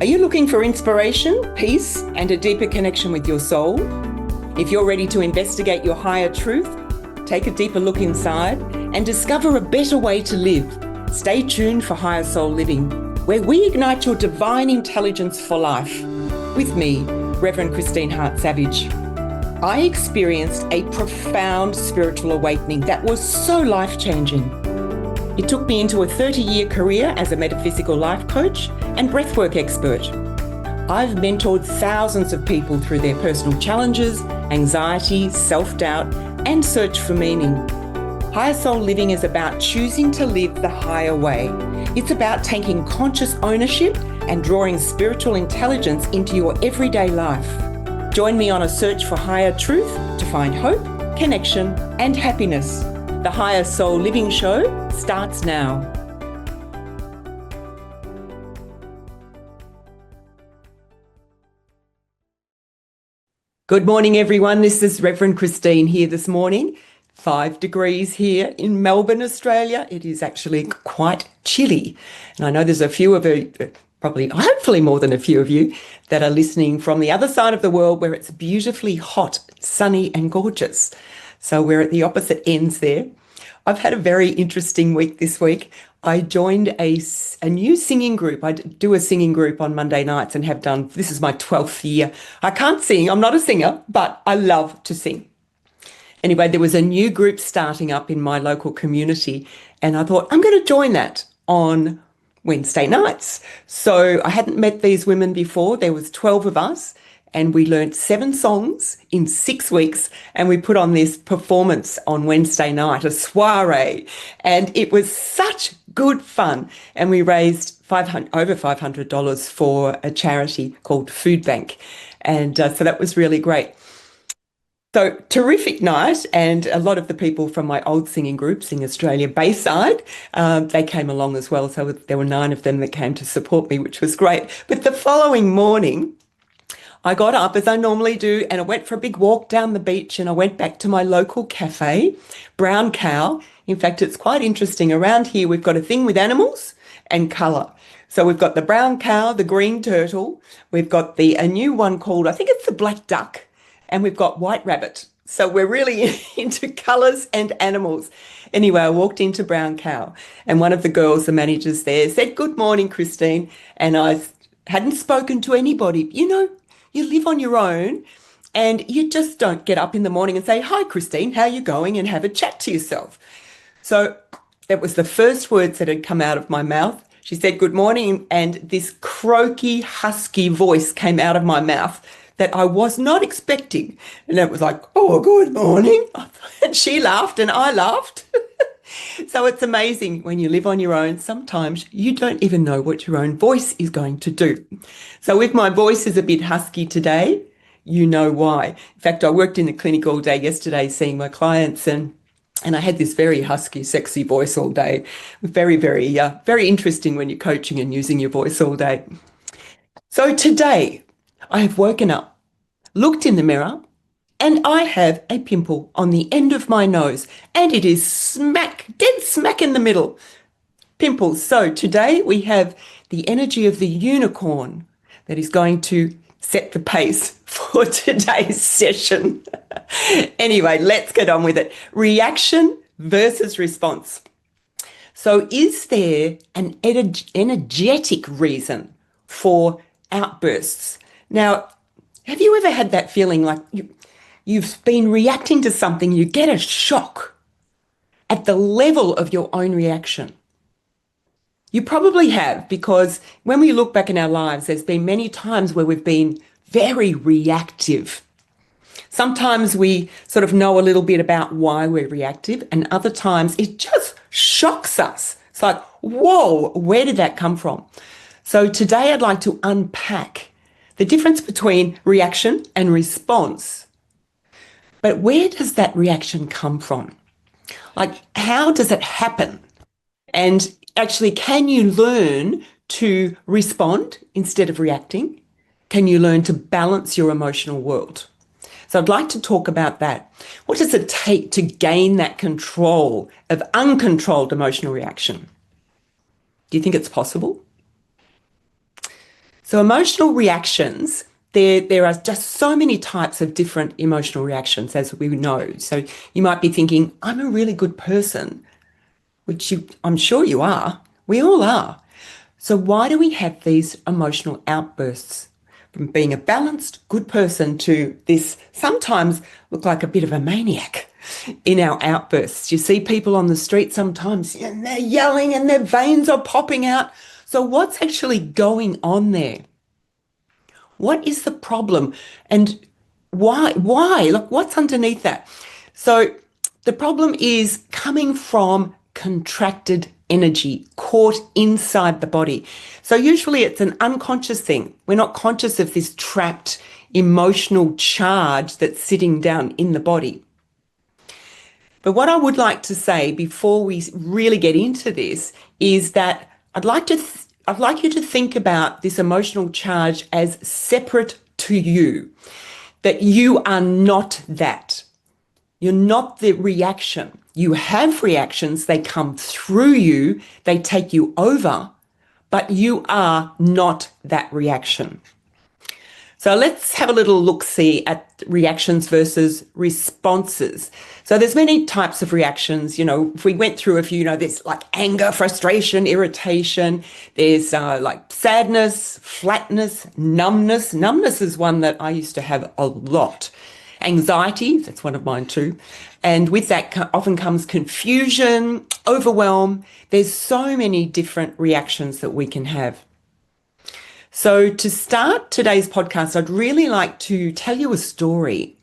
Are you looking for inspiration, peace, and a deeper connection with your soul? If you're ready to investigate your higher truth, take a deeper look inside, and discover a better way to live, stay tuned for Higher Soul Living, where we ignite your divine intelligence for life. With me, Reverend Christine Hart-Savage. I experienced a profound spiritual awakening that was so life-changing. It took me into a 30-year career as a metaphysical life coach and breathwork expert. I've mentored thousands of people through their personal challenges, anxiety, self-doubt, and search for meaning. Higher Soul Living is about choosing to live the higher way. It's about taking conscious ownership and drawing spiritual intelligence into your everyday life. Join me on a search for higher truth to find hope, connection, and happiness. The Higher Soul Living Show starts now. Good morning, everyone. This is Reverend Christine here this morning. 5 degrees here in Melbourne, Australia. It is actually quite chilly. And I know there's a few of you, probably, hopefully more than a few of you, that are listening from the other side of the world where it's beautifully hot, sunny and gorgeous. So we're at the opposite ends there. I've had a very interesting week this week. I joined a new singing group. I do a singing group on Monday nights and have done, this is my 12th year. I can't sing, I'm not a singer, but I love to sing. Anyway, there was a new group starting up in my local community and I thought, I'm going to join that on Wednesday nights. So I hadn't met these women before. There was 12 of us and we learnt 7 songs in 6 weeks and we put on this performance on Wednesday night, a soiree, and it was such good fun. And we raised over $500 for a charity called Food Bank. And so that was really great. So terrific night, and a lot of the people from my old singing group, Sing Australia Bayside, they came along as well. So there were 9 of them that came to support me, which was great. But the following morning, I got up as I normally do and I went for a big walk down the beach and I went back to my local cafe, Brown Cow. In fact, it's quite interesting. Around here, we've got a thing with animals and colour. So we've got the brown cow, the green turtle. We've got a new one called, I think it's the black duck. And we've got white rabbit. So we're really into colours and animals. Anyway, I walked into Brown Cow and one of the girls, the managers there, said, "Good morning, Christine." And I hadn't spoken to anybody. You know, you live on your own and you just don't get up in the morning and say, "Hi, Christine, how are you going?" and have a chat to yourself. So that was the first words that had come out of my mouth. She said, "Good morning." And this croaky, husky voice came out of my mouth that I was not expecting. And it was like, "Oh, good morning." And she laughed and I laughed. So it's amazing when you live on your own, sometimes you don't even know what your own voice is going to do. So if my voice is a bit husky today, you know why. In fact, I worked in the clinic all day yesterday seeing my clients and I had this very husky, sexy voice all day. Very, very interesting when you're coaching and using your voice all day. So today I have woken up, looked in the mirror, and I have a pimple on the end of my nose and it is dead smack in the middle. Pimples. So today we have the energy of the unicorn that is going to set the pace for today's session. Anyway, let's get on with it. Reaction versus response. So is there an energetic reason for outbursts? Now, have you ever had that feeling like you've been reacting to something, you get a shock at the level of your own reaction? You probably have, because when we look back in our lives, there's been many times where we've been very reactive. Sometimes we sort of know a little bit about why we're reactive, and other times it just shocks us. It's like, whoa, where did that come from? So today I'd like to unpack the difference between reaction and response. But where does that reaction come from? Like, how does it happen? And actually, can you learn to respond instead of reacting? Can you learn to balance your emotional world? So I'd like to talk about that. What does it take to gain that control of uncontrolled emotional reaction? Do you think it's possible? So emotional reactions, there are just so many types of different emotional reactions, as we know. So you might be thinking, I'm a really good person, which I'm sure you are. We all are. So why do we have these emotional outbursts? From being a balanced, good person to this sometimes look like a bit of a maniac in our outbursts. You see people on the street sometimes and they're yelling and their veins are popping out. So what's actually going on there? What is the problem? And why? Why? Like, what's underneath that? So the problem is coming from contracted energy caught inside the body. So usually it's an unconscious thing. We're not conscious of this trapped emotional charge that's sitting down in the body. But what I would like to say before we really get into this is that I'd like you to think about this emotional charge as separate to you, that you are not that. You're not the reaction. You have reactions, they come through you, they take you over, but you are not that reaction. So let's have a little look-see at reactions versus responses. So there's many types of reactions. You know, if we went through a few, there's like anger, frustration, irritation. There's like sadness, flatness, numbness. Numbness is one that I used to have a lot. Anxiety, that's one of mine too. And with that often comes confusion, overwhelm. There's so many different reactions that we can have. So to start today's podcast, I'd really like to tell you a story.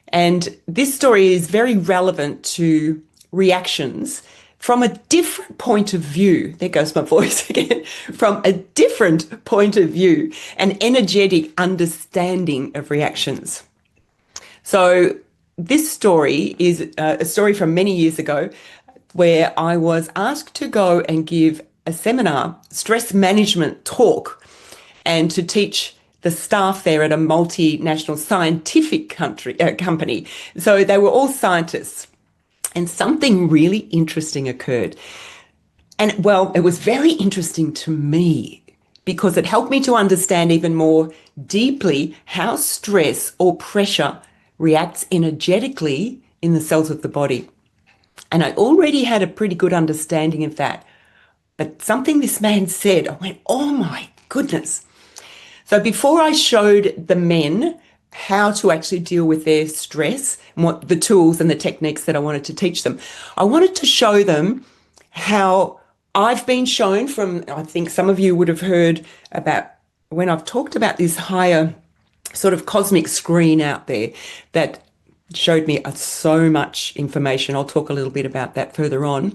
And this story is very relevant to reactions from a different point of view. There goes my voice again. From a different point of view, an energetic understanding of reactions. So this story is a story from many years ago where I was asked to go and give a seminar, stress management talk, and to teach the staff there at a multinational scientific company. So they were all scientists, and something really interesting occurred. And well, it was very interesting to me because it helped me to understand even more deeply how stress or pressure reacts energetically in the cells of the body. And I already had a pretty good understanding of that. But something this man said, I went, oh my goodness. So before I showed the men how to actually deal with their stress and what the tools and the techniques that I wanted to teach them, I wanted to show them how I've been shown from, I think some of you would have heard about when I've talked about this higher sort of cosmic screen out there that showed me so much information. I'll talk a little bit about that further on.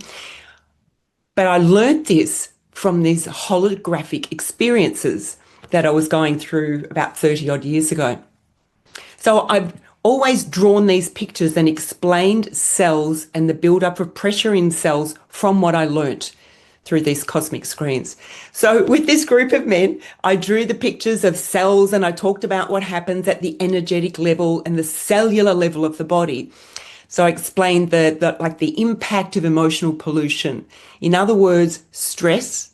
But I learned this from these holographic experiences that I was going through about 30 odd years ago. So I've always drawn these pictures and explained cells and the buildup of pressure in cells from what I learnt through these cosmic screens. So with this group of men, I drew the pictures of cells and I talked about what happens at the energetic level and the cellular level of the body. So I explained the impact of emotional pollution. In other words, stress,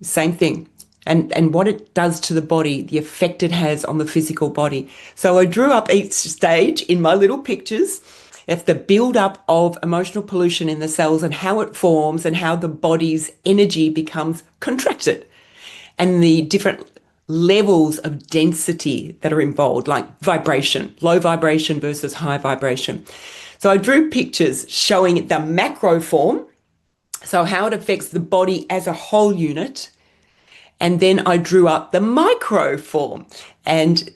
same thing. And what it does to the body, the effect it has on the physical body. So I drew up each stage in my little pictures. It's the build-up of emotional pollution in the cells and how it forms and how the body's energy becomes contracted and the different levels of density that are involved, like vibration, low vibration versus high vibration. So I drew pictures showing the macro form, so how it affects the body as a whole unit. And then I drew up the micro form, and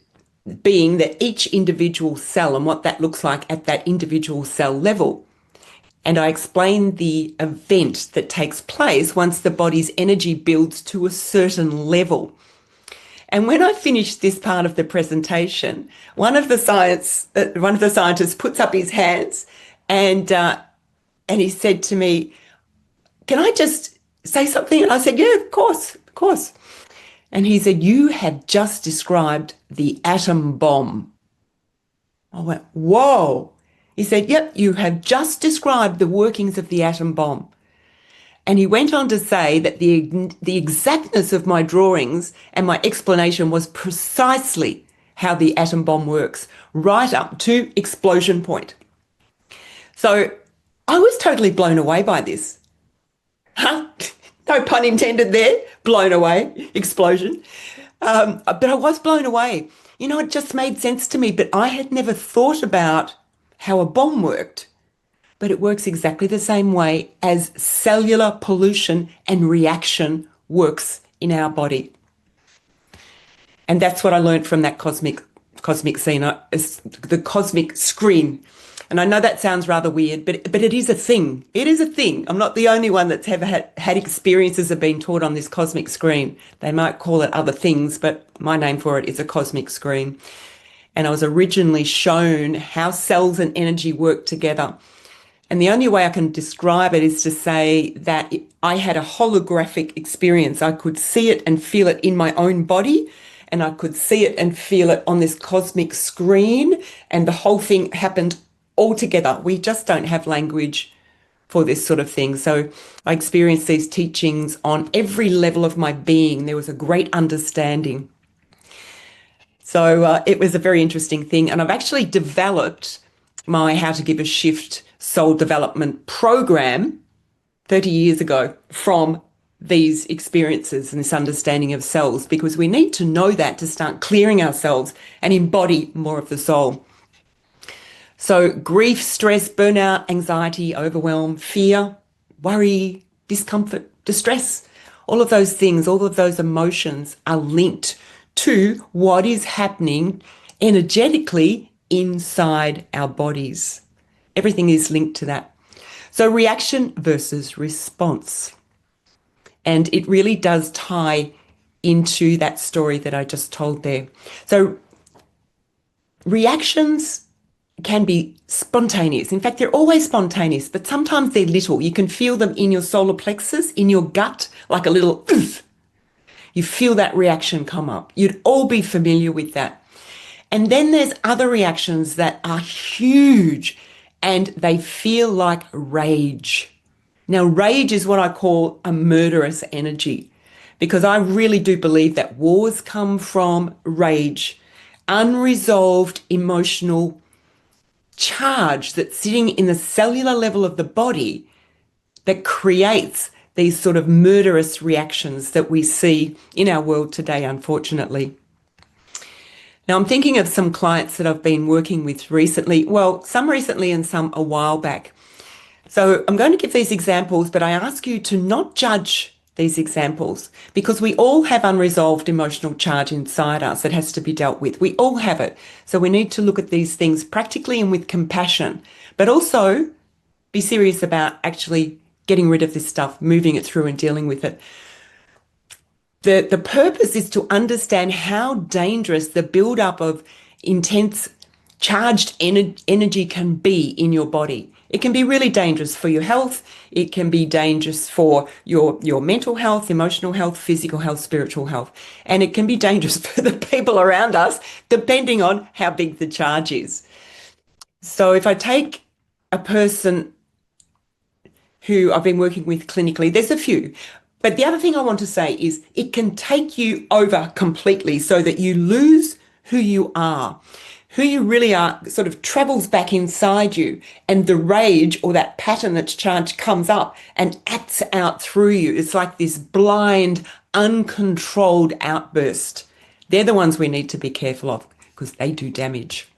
being that each individual cell and what that looks like at that individual cell level. And I explained the event that takes place once the body's energy builds to a certain level. And when I finished this part of the presentation, one of the scientists puts up his hands and he said to me, "Can I just say something?" And I said, "Yeah, of course, of course." And he said, "You have just described the atom bomb." I went, "Whoa." He said, "Yep, you have just described the workings of the atom bomb." And he went on to say that the exactness of my drawings and my explanation was precisely how the atom bomb works, right up to explosion point. So I was totally blown away by this. Huh? No pun intended there. Blown away. Explosion. But I was blown away. You know, it just made sense to me, but I had never thought about how a bomb worked. But it works exactly the same way as cellular pollution and reaction works in our body. And that's what I learned from that cosmic scene, the cosmic screen. And I know that sounds rather weird, but it is a thing. It is a thing. I'm not the only one that's ever had experiences of being taught on this cosmic screen. They might call it other things, but my name for it is a cosmic screen. And I was originally shown how cells and energy work together. And the only way I can describe it is to say that I had a holographic experience. I could see it and feel it in my own body, and I could see it and feel it on this cosmic screen, and the whole thing happened all together. We just don't have language for this sort of thing. So I experienced these teachings on every level of my being. There was a great understanding. So it was a very interesting thing. And I've actually developed my How to Give a Shift soul development program 30 years ago from these experiences and this understanding of cells, because we need to know that to start clearing ourselves and embody more of the soul. So grief, stress, burnout, anxiety, overwhelm, fear, worry, discomfort, distress, all of those things, all of those emotions are linked to what is happening energetically inside our bodies. Everything is linked to that. So reaction versus response. And it really does tie into that story that I just told there. So reactions can be spontaneous. In fact, they're always spontaneous, but sometimes they're little. You can feel them in your solar plexus, in your gut, like a little oof. You feel that reaction come up. You'd all be familiar with that. And then there's other reactions that are huge and they feel like rage. Now, rage is what I call a murderous energy, because I really do believe that wars come from rage, unresolved emotional charge that's sitting in the cellular level of the body that creates these sort of murderous reactions that we see in our world today, unfortunately. Now, I'm thinking of some clients that I've been working with recently, well, some recently and some a while back. So I'm going to give these examples, but I ask you to not judge these examples, because we all have unresolved emotional charge inside us that has to be dealt with. We all have it. So we need to look at these things practically and with compassion, but also be serious about actually getting rid of this stuff, moving it through and dealing with it. The purpose is to understand how dangerous the buildup of intense charged energy can be in your body. It can be really dangerous for your health. It can be dangerous for your mental health, emotional health, physical health, spiritual health. And it can be dangerous for the people around us, depending on how big the charge is. So if I take a person who I've been working with clinically, there's a few. But the other thing I want to say is it can take you over completely so that you lose who you are. Who you really are sort of travels back inside you, and the rage or that pattern that's charged comes up and acts out through you. It's like this blind, uncontrolled outburst. They're the ones we need to be careful of, because they do damage.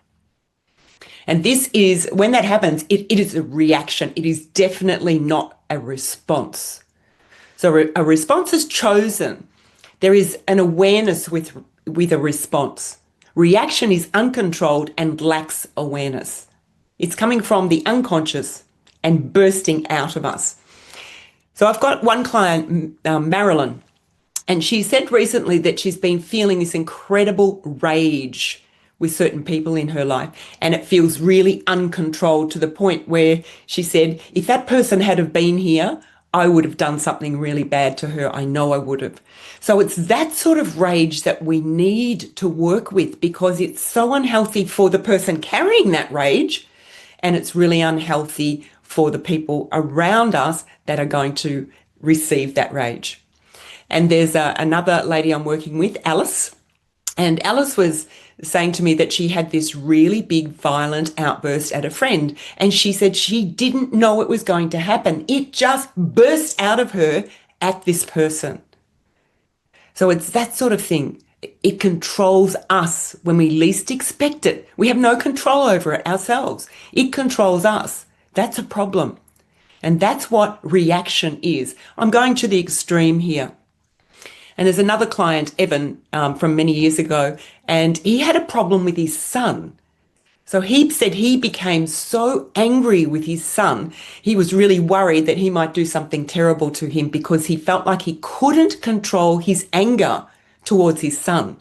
And this is, when that happens, it is a reaction. It is definitely not a response. So a response is chosen. There is an awareness with a response. Reaction is uncontrolled and lacks awareness. It's coming from the unconscious and bursting out of us. So I've got one client, Marilyn, and she said recently that she's been feeling this incredible rage with certain people in her life, and it feels really uncontrolled, to the point where she said, if that person had have been here, I would have done something really bad to her. I know I would have. So it's that sort of rage that we need to work with, because it's so unhealthy for the person carrying that rage, and it's really unhealthy for the people around us that are going to receive that rage. And there's another lady I'm working with, Alice, and Alice was saying to me that she had this really big violent outburst at a friend. And she said she didn't know it was going to happen. It just burst out of her at this person. So it's that sort of thing. It controls us when we least expect it. We have no control over it ourselves. It controls us. That's a problem. And that's what reaction is. I'm going to the extreme here. And there's another client, Evan, from many years ago, and he had a problem with his son. So he said he became so angry with his son, he was really worried that he might do something terrible to him because he felt like he couldn't control his anger towards his son.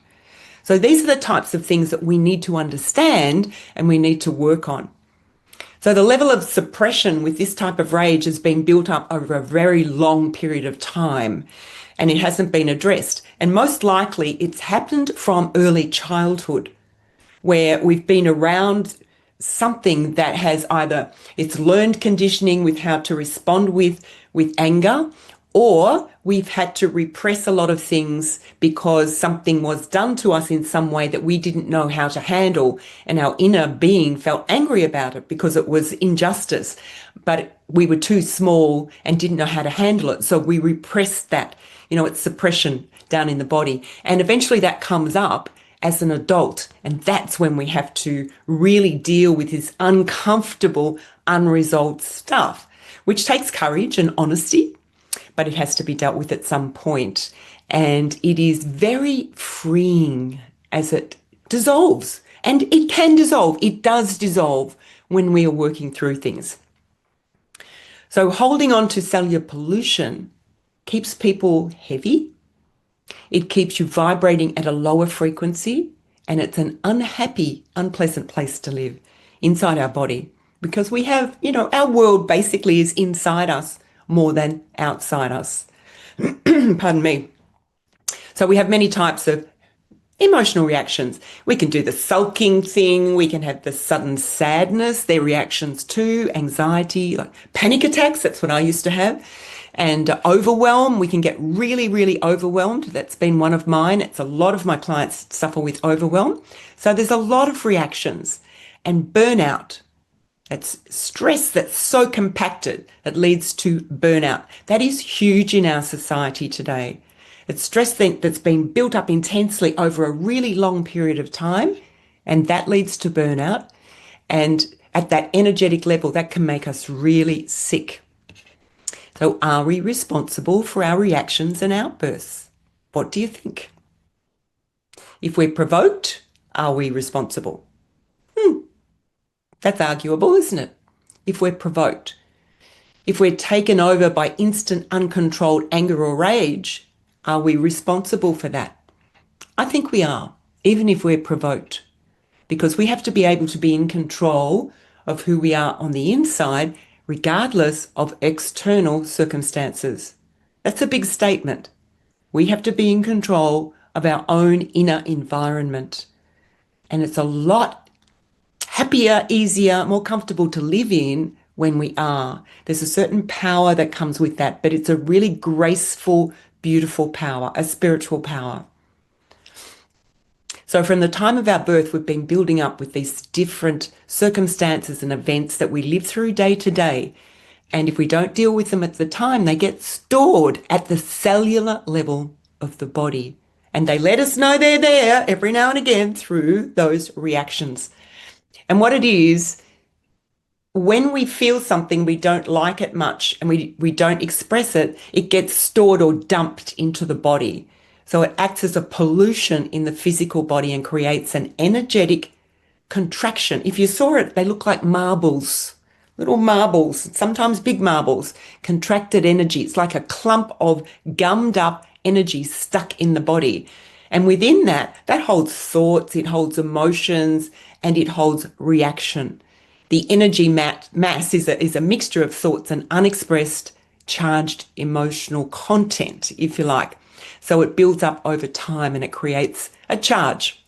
So these are the types of things that we need to understand and we need to work on. So the level of suppression with this type of rage has been built up over a very long period of time and it hasn't been addressed. And most likely it's happened from early childhood where we've been around something that has either it's learned conditioning with how to respond with anger, or we've had to repress a lot of things because something was done to us in some way that we didn't know how to handle. And our inner being felt angry about it because it was injustice, but we were too small and didn't know how to handle it. So we repressed that, it's suppression down in the body. And eventually that comes up as an adult. And that's when we have to really deal with this uncomfortable, unresolved stuff, which takes courage and honesty, but it has to be dealt with at some point. And it is very freeing as it dissolves. And it can dissolve. It does dissolve when we are working through things. So holding on to cellular pollution keeps people heavy. It keeps you vibrating at a lower frequency, and it's an unhappy, unpleasant place to live inside our body because we have, our world basically is inside us more than outside us. Pardon me. So we have many types of emotional reactions. We can do the sulking thing. We can have the sudden sadness, their reactions to anxiety, like panic attacks. That's what I used to have. And overwhelm, we can get really, really overwhelmed. That's been one of mine. It's a lot of my clients suffer with overwhelm. So there's a lot of reactions. And burnout, that's stress that's so compacted that leads to burnout. That is huge in our society today. It's stress that's been built up intensely over a really long period of time, and that leads to burnout. And at that energetic level, that can make us really sick. So are we responsible for our reactions and outbursts? What do you think? If we're provoked, are we responsible? That's arguable, isn't it? If we're provoked. If we're taken over by instant uncontrolled anger or rage, are we responsible for that? I think we are, even if we're provoked, because we have to be able to be in control of who we are on the inside, regardless of external circumstances. That's a big statement. We have to be in control of our own inner environment. And it's a lot happier, easier, more comfortable to live in when we are. There's a certain power that comes with that, but it's a really graceful, beautiful power, a spiritual power. So from the time of our birth, we've been building up with these different circumstances and events that we live through day to day. And if we don't deal with them at the time, they get stored at the cellular level of the body. And they let us know they're there every now and again through those reactions. And what it is, when we feel something, we don't like it much and we don't express it, it gets stored or dumped into the body. So it acts as a pollution in the physical body and creates an energetic contraction. If you saw it, they look like marbles, little marbles, sometimes big marbles, contracted energy. It's like a clump of gummed up energy stuck in the body. And within that holds thoughts, it holds emotions, and it holds reaction. The energy mass is a mixture of thoughts and unexpressed charged emotional content, if you like. So it builds up over time and it creates a charge,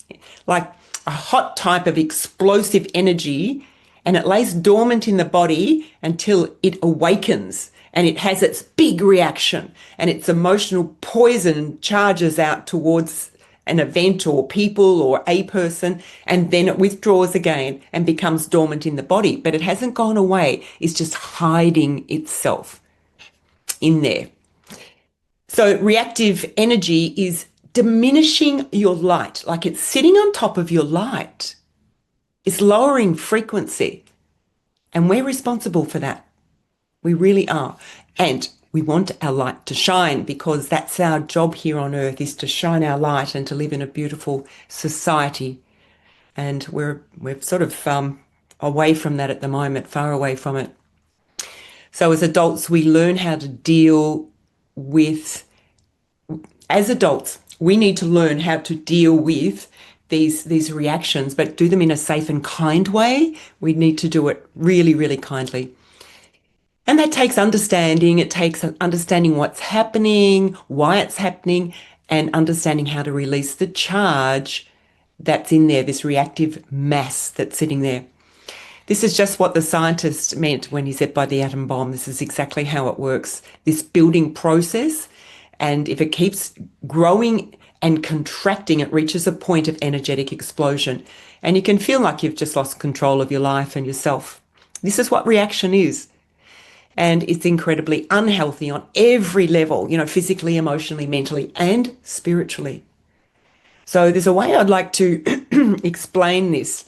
like a hot type of explosive energy, and it lays dormant in the body until it awakens. and it has its big reaction and its emotional poison charges out towards an event or people or a person, and then it withdraws again and becomes dormant in the body. But it hasn't gone away. It's just hiding itself in there. So reactive energy is diminishing your light, like it's sitting on top of your light. It's lowering frequency. And we're responsible for that. We really are. And we want our light to shine, because that's our job here on earth, is to shine our light and to live in a beautiful society. And we're sort of away from that at the moment, far away from it. So as adults, we learn how to deal with, as adults, we need to learn how to deal with these reactions, but do them in a safe and kind way. We need to do it really, really kindly. And that takes understanding. It takes understanding what's happening, why it's happening, and understanding how to release the charge that's in there, this reactive mass that's sitting there. This is just what the scientist meant when he said by the atom bomb. This is exactly how it works, this building process. And if it keeps growing and contracting, it reaches a point of energetic explosion. And you can feel like you've just lost control of your life and yourself. This is what reaction is. And it's incredibly unhealthy on every level, physically, emotionally, mentally, and spiritually. So there's a way I'd like to explain this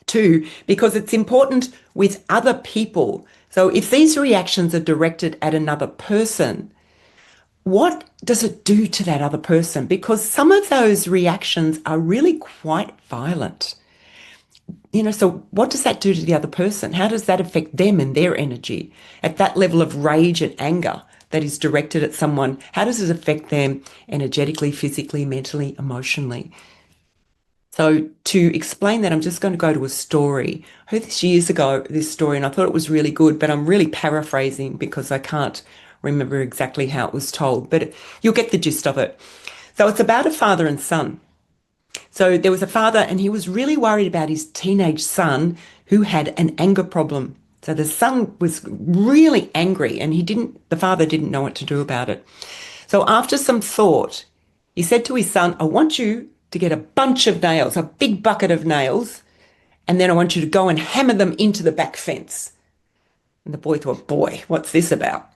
too, because it's important with other people. So if these reactions are directed at another person, what does it do to that other person? Because some of those reactions are really quite violent. So what does that do to the other person? How does that affect them and their energy? At that level of rage and anger that is directed at someone, how does it affect them energetically, physically, mentally, emotionally? So to explain that, I'm just going to go to a story. I heard this years ago, this story, and I thought it was really good, but I'm really paraphrasing because I can't remember exactly how it was told, but you'll get the gist of it. So it's about a father and son. So there was a father, and he was really worried about his teenage son who had an anger problem. So the son was really angry, and the father didn't know what to do about it. So after some thought, he said to his son, I want you to get a bunch of nails, a big bucket of nails, and then I want you to go and hammer them into the back fence. And the boy thought, boy, what's this about?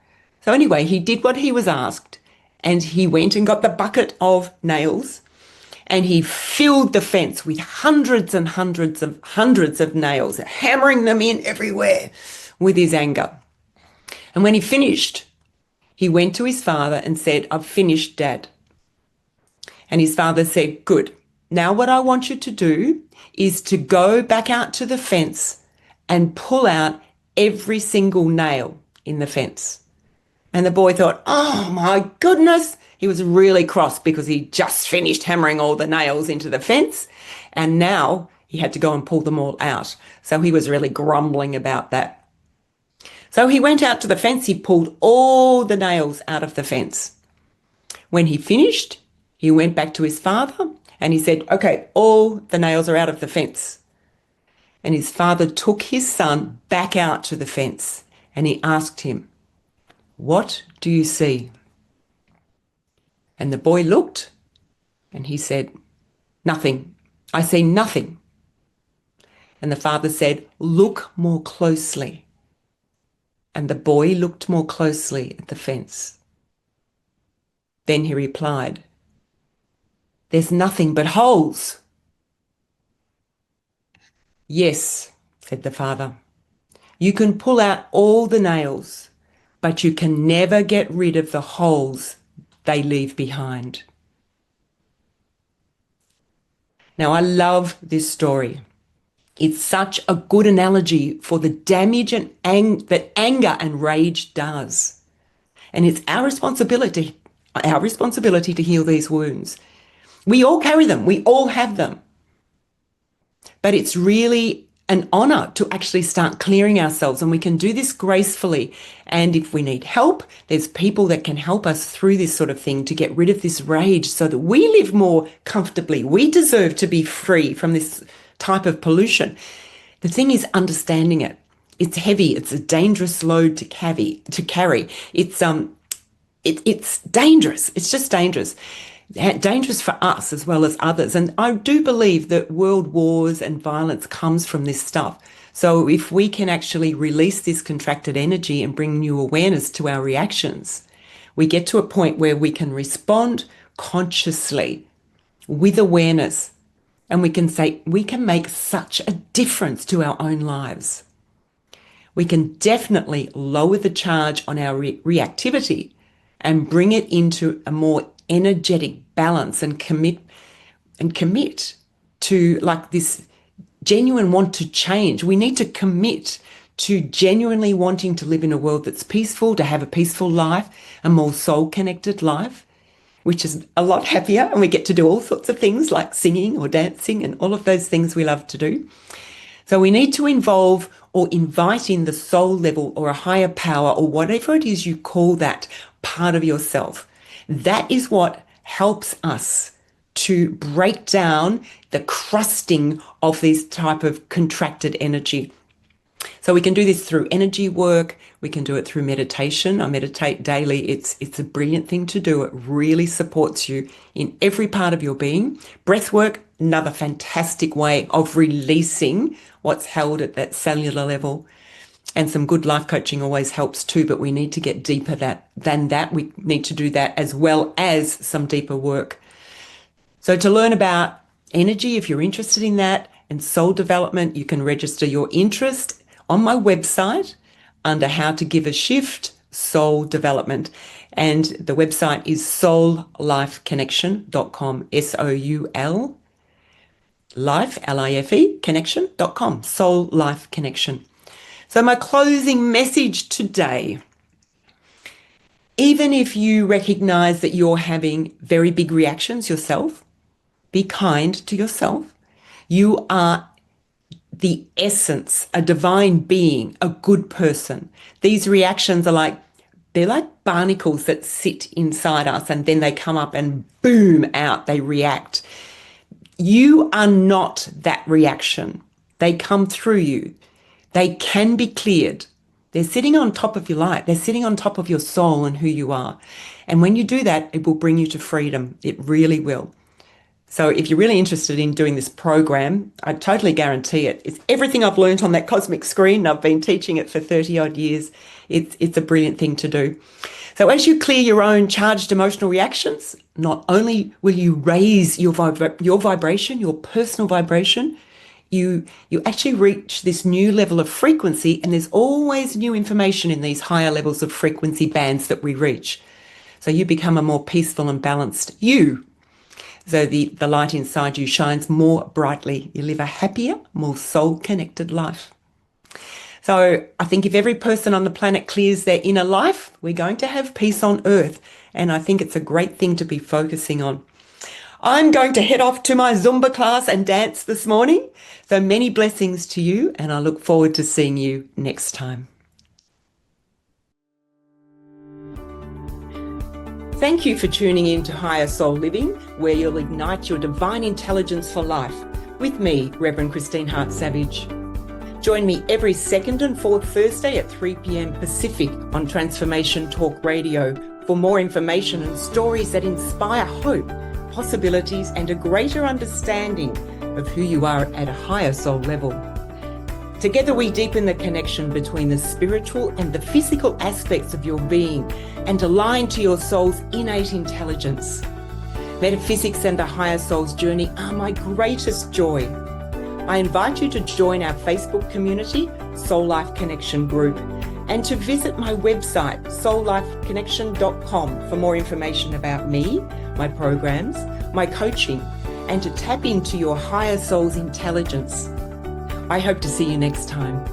So anyway, he did what he was asked, and he went and got the bucket of nails, and he filled the fence with hundreds and hundreds of nails, hammering them in everywhere with his anger. And when he finished, he went to his father and said, I've finished, Dad. And his father said, good. Now what I want you to do is to go back out to the fence and pull out every single nail in the fence. And the boy thought, oh my goodness. He was really cross because he just finished hammering all the nails into the fence, and now he had to go and pull them all out. So he was really grumbling about that. So he went out to the fence, he pulled all the nails out of the fence. When he finished, he went back to his father and he said, okay, all the nails are out of the fence. And his father took his son back out to the fence and he asked him, what do you see? And the boy looked and he said, nothing. I see nothing. And the father said, look more closely. And the boy looked more closely at the fence. Then he replied, there's nothing but holes. Yes, said the father, you can pull out all the nails, but you can never get rid of the holes they leave behind. Now, I love this story. It's such a good analogy for the damage that anger and rage does. And it's our responsibility to heal these wounds. We all carry them. We all have them. But it's really an honour to actually start clearing ourselves, and we can do this gracefully. And if we need help, there's people that can help us through this sort of thing to get rid of this rage so that we live more comfortably. We deserve to be free from this type of pollution. The thing is understanding it. it's heavy. It's a dangerous load to carry. It's dangerous. It's just dangerous. Dangerous for us as well as others. And I do believe that world wars and violence comes from this stuff. So if we can actually release this contracted energy and bring new awareness to our reactions, we get to a point where we can respond consciously with awareness, and we can say, we can make such a difference to our own lives. We can definitely lower the charge on our reactivity and bring it into a more energetic balance and commit to like this genuine want to change. We need to commit to genuinely wanting to live in a world that's peaceful, to have a peaceful life, a more soul-connected life, which is a lot happier, and we get to do all sorts of things like singing or dancing and all of those things we love to do. So we need to involve or invite in the soul level or a higher power or whatever it is you call that part of yourself. That is what helps us to break down the crusting of this type of contracted energy. So we can do this through energy work. We can do it through meditation. I meditate daily. It's a brilliant thing to do. It really supports you in every part of your being. Breath work, another fantastic way of releasing what's held at that cellular level. And some good life coaching always helps too, but we need to get deeper than that. We need to do that as well as some deeper work. So to learn about energy, if you're interested in that, and soul development, you can register your interest on my website under How to Give a Shift, Soul Development. And the website is soulLifeConnection.com, SOUL, life, L-I-F-E, connection.com, Soul Life Connection. So my closing message today, even if you recognize that you're having very big reactions yourself, be kind to yourself. You are the essence, a divine being, a good person. These reactions are they're like barnacles that sit inside us and then they come up and boom, out, they react. You are not that reaction. They come through you. They can be cleared. They're sitting on top of your light. They're sitting on top of your soul and who you are. And when you do that, it will bring you to freedom. It really will. So if you're really interested in doing this program, I totally guarantee it. It's everything I've learned on that cosmic screen. I've been teaching it for 30 odd years. It's a brilliant thing to do. So as you clear your own charged emotional reactions, not only will you raise your vibration, your personal vibration, you actually reach this new level of frequency, and there's always new information in these higher levels of frequency bands that we reach. So you become a more peaceful and balanced you. So the light inside you shines more brightly. You live a happier, more soul-connected life. So I think if every person on the planet clears their inner life, we're going to have peace on earth. And I think it's a great thing to be focusing on. I'm going to head off to my Zumba class and dance this morning. So many blessings to you, and I look forward to seeing you next time. Thank you for tuning in to Higher Soul Living, where you'll ignite your divine intelligence for life with me, Reverend Christine Hart-Savage. Join me every second and fourth Thursday at 3 p.m. Pacific on Transformation Talk Radio for more information and stories that inspire hope, possibilities, and a greater understanding of who you are at a higher soul level. Together we deepen the connection between the spiritual and the physical aspects of your being and align to your soul's innate intelligence. Metaphysics and the higher soul's journey are my greatest joy. I invite you to join our Facebook community, Soul Life Connection Group, and to visit my website, SoulLifeConnection.com, for more information about me, my programs, my coaching, and to tap into your higher soul's intelligence. I hope to see you next time.